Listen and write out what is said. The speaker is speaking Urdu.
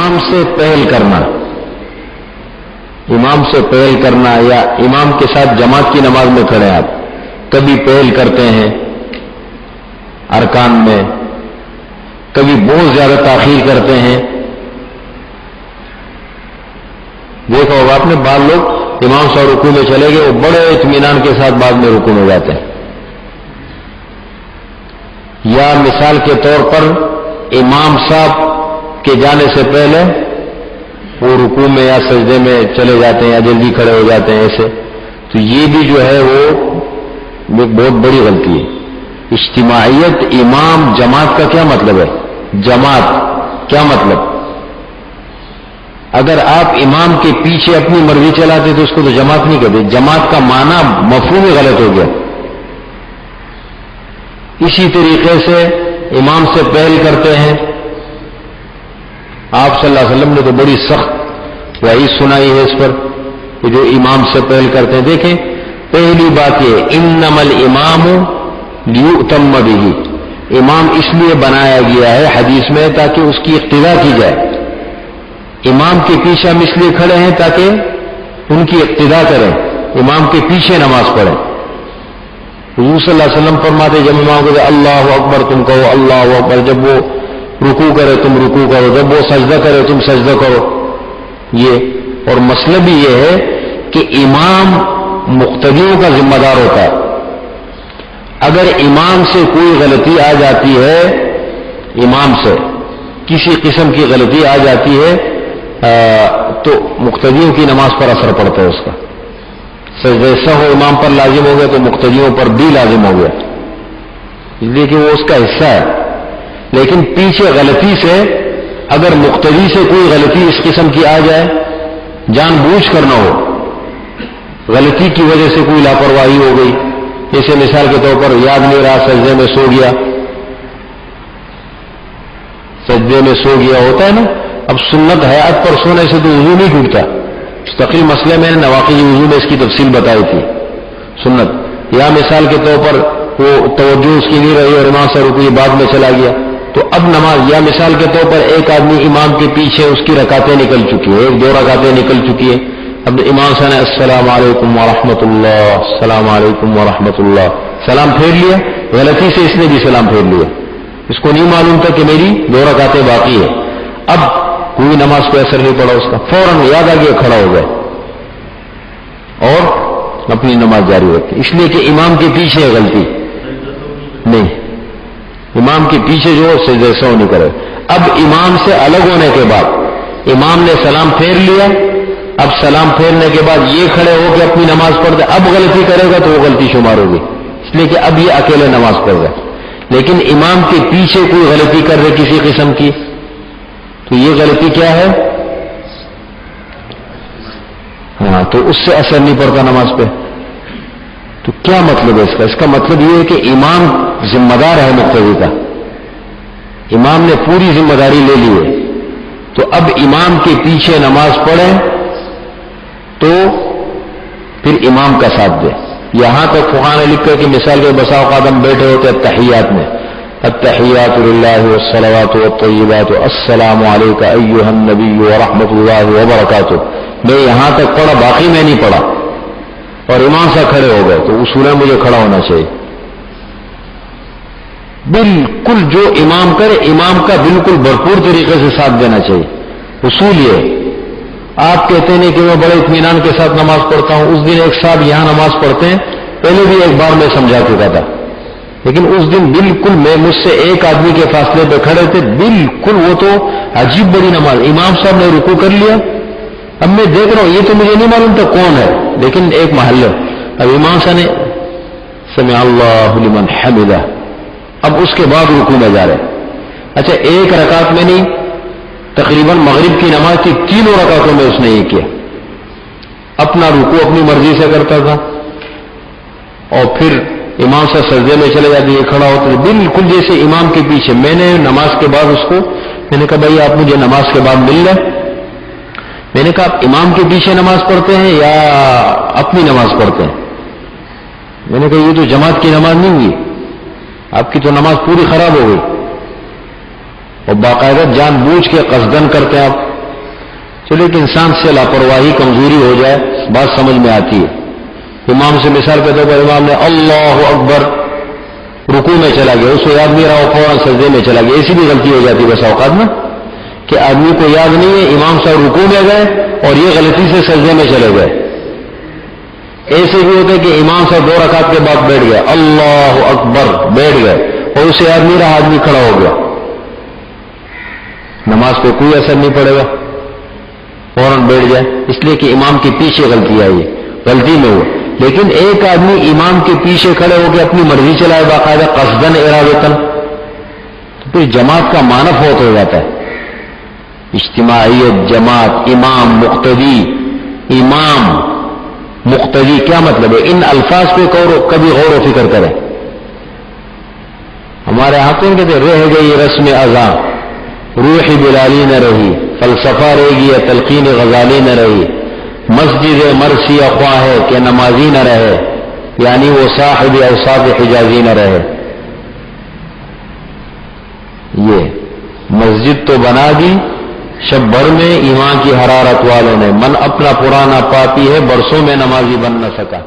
امام سے پہل کرنا، امام سے پہل کرنا یا امام کے ساتھ جماعت کی نماز میں کھڑے آپ کبھی پہل کرتے ہیں ارکان میں، کبھی بہت زیادہ تاخیر کرتے ہیں. دیکھا ہوگا آپ نے بعض لوگ امام صاحب رکوع میں چلے گئے، وہ بڑے اطمینان کے ساتھ بعد میں رکوع میں جاتے ہیں. یا مثال کے طور پر امام صاحب کے جانے سے پہلے وہ رکوع میں یا سجدے میں چلے جاتے ہیں یا جلدی کھڑے ہو جاتے ہیں ایسے، تو یہ بھی جو ہے وہ ایک بہت بڑی غلطی ہے. اجتماعیت امام جماعت کا کیا مطلب ہے؟ جماعت کیا مطلب؟ اگر آپ امام کے پیچھے اپنی مرضی چلاتے تو اس کو تو جماعت نہیں کہتے. جماعت کا معنی مفہوم ہی غلط ہو گیا. اسی طریقے سے امام سے پہل کرتے ہیں. آپ صلی اللہ علیہ وسلم نے تو بڑی سخت وعید سنائی ہے اس پر کہ جو امام سے پہل کرتے ہیں. دیکھیں پہلی بات یہ انما الامام لیؤتم بہ، امام اس لیے بنایا گیا ہے حدیث میں تاکہ اس کی اقتداء کی جائے. امام کے پیچھے ہم اس لیے کھڑے ہیں تاکہ ان کی اقتداء کریں، امام کے پیچھے نماز پڑھیں. حضور صلی اللہ علیہ وسلم فرماتے جب امام کو اللہ اکبر تم کہو اللہ اکبر، جب وہ رکوع کرے تم رکوع کرو، جب وہ سجدہ کرے تم سجدہ کرو. یہ اور مسئلہ بھی یہ ہے کہ امام مقتدیوں کا ذمہ دار ہوتا ہے. اگر امام سے کوئی غلطی آ جاتی ہے، امام سے کسی قسم کی غلطی آ جاتی ہے تو مقتدیوں کی نماز پر اثر پڑتا ہے اس کا. سجدہ سہو امام پر لازم ہو گیا تو مقتدیوں پر بھی لازم ہو گیا، اس لیے کہ وہ اس کا حصہ ہے. لیکن پیچھے غلطی سے اگر مقتدی سے کوئی غلطی اس قسم کی آ جائے، جان بوجھ کر نہ ہو، غلطی کی وجہ سے کوئی لاپرواہی ہو گئی، جیسے مثال کے طور پر یاد نہیں رہا سجدے میں سو گیا، سجدے میں سو گیا ہوتا ہے نا. اب سنت حیات پر سونے سے تو وضو نہیں ٹوٹتا. مستقل مسئلے میں نواقض وضو میں اس کی تفصیل بتائی تھی سنت. یا مثال کے طور پر وہ توجہ اس کی نہیں رہی اور امام سے رکوع بعد میں چلا گیا تو اب نماز. یا مثال کے طور پر ایک آدمی امام کے پیچھے اس کی رکعتیں نکل چکی ہے، ایک دو رکعتیں نکل چکی ہے، اب امام سے نے السلام علیکم ورحمۃ اللہ، السلام علیکم ورحمۃ اللہ، سلام پھیر لیا، غلطی سے اس نے بھی سلام پھیر لیا، اس کو نہیں معلوم تھا کہ میری دو رکعتیں باقی ہے. اب کوئی نماز پہ اثر نہیں پڑا اس کا، فوراً یاد آ گیا کھڑا ہو گئے اور اپنی نماز جاری رکھے. اس لیے کہ امام کے پیچھے ہے غلطی نہیں، امام کے پیچھے جو سجدہ سہو نہیں کرے. اب امام سے الگ ہونے کے بعد امام نے سلام پھیر لیا، اب سلام پھیرنے کے بعد یہ کھڑے ہو کے اپنی نماز پڑھ دے، اب غلطی کرے گا تو وہ غلطی شمار ہوگی، اس لیے کہ اب یہ اکیلے نماز پڑھ گئے. لیکن امام کے پیچھے کوئی غلطی کر رہے کسی قسم کی تو یہ غلطی کیا ہے؟ ہاں تو اس سے اثر نہیں پڑتا نماز پہ. تو کیا مطلب ہے اس کا؟ اس کا مطلب یہ ہے کہ امام ذمہ دار ہے مقتدی کا، امام نے پوری ذمہ داری لے لی ہے. تو اب امام کے پیچھے نماز پڑھیں تو پھر امام کا ساتھ دے. یہاں تک فقہاء نے لکھا کہ مثال کے بسا اوقات ہم بیٹھے ہوتے التحیات میں، التحیات للہ والصلوات والطیبات السلام علیک ایھا النبی ورحمۃ اللہ وبرکاتہ، میں یہاں تک پڑھا، باقی میں نہیں پڑھا اور امام سے کھڑے ہو گئے تو اصولاً مجھے کھڑا ہونا چاہیے. بالکل جو امام کرے امام کا بالکل بھرپور طریقے سے ساتھ دینا چاہیے. اصول یہ آپ کہتے ہیں کہ میں بڑے اطمینان کے ساتھ نماز پڑھتا ہوں. اس دن ایک صاحب یہاں نماز پڑھتے ہیں، پہلے بھی ایک بار میں سمجھا چکا تھا، لیکن اس دن بالکل مجھ سے ایک آدمی کے فاصلے پہ کھڑے تھے، بالکل وہ تو عجیب بڑی نماز، امام صاحب نے رکوع کر لیا، اب میں دیکھ رہا ہوں یہ تو مجھے نہیں معلوم تھا کون ہے، لیکن ایک محل ہے. اب امام صاحب نے سمع اللہ لمن حمدہ، اب اس کے بعد رکوع میں جا رہے. اچھا ایک رکعت میں نہیں، تقریباً مغرب کی نماز کی تینوں رکعتوں میں اس نے یہ کیا، اپنا رکوع اپنی مرضی سے کرتا تھا اور پھر امام سے سجدے میں چلے جاتے، یہ کھڑا ہوتا تھا بالکل جیسے امام کے پیچھے. میں نے نماز کے بعد اس کو میں نے کہا بھائی آپ مجھے نماز کے بعد مل رہے. میں نے کہا آپ امام کے پیچھے نماز پڑھتے ہیں یا اپنی نماز پڑھتے ہیں؟ میں نے کہا یہ تو جماعت کی نماز نہیں ہوئی، آپ کی تو نماز پوری خراب ہو گئی. اور باقاعدہ جان بوجھ کے قصدن کرتے ہیں آپ چلو ایک انسان سے لاپرواہی کمزوری ہو جائے بات سمجھ میں آتی ہے. امام سے مثال کے طور پر امام نے اللہ اکبر رکوع میں چلا گیا, اس کو یاد نہیں رہا, فوراً سجدے میں چلا گیا. ایسی بھی غلطی ہو جاتی ہے بس اوقات میں کہ آدمی کو یاد نہیں ہے, امام صاحب رکوع میں گئے اور یہ غلطی سے سجدے میں چلے گئے. ایسے بھی ہوتے کہ امام صاحب 2 رکعت کے بعد بیٹھ گئے, اللہ اکبر بیٹھ گئے اور اسے یاد نہیں رہا, آدمی کھڑا ہو گیا. نماز پہ کوئی اثر نہیں پڑے گا, فوراً بیٹھ جائے, اس لیے کہ امام کے پیچھے غلطی آئی ہے, غلطی میں ہوا. لیکن ایک آدمی امام کے پیچھے کھڑے ہو کے اپنی مرضی چلائے باقاعدہ قصدن ارادتن, تو پھر جماعت کا معنی فوت ہو جاتا ہے. اجتماعیت, جماعت, امام, مقتدی. امام مقتدی کیا مطلب ہے؟ ان الفاظ پہ کبھی غور و فکر کریں. ہمارے ہاتھوں کہتے رہ گئی رسم اذاں, روح بلالی نہ رہی, فلسفہ رہ گیا, تلقین غزالی نہ رہی, مسجد مرسی خواہ ہے کہ نمازی نہ رہے, یعنی وہ صاحب اوصاف حجازی نہ رہے. یہ مسجد تو بنا دی شب بھر میں ایمان کی حرارت والوں نے, من اپنا پرانا پاپی ہے برسوں میں نمازی بن نہ سکا.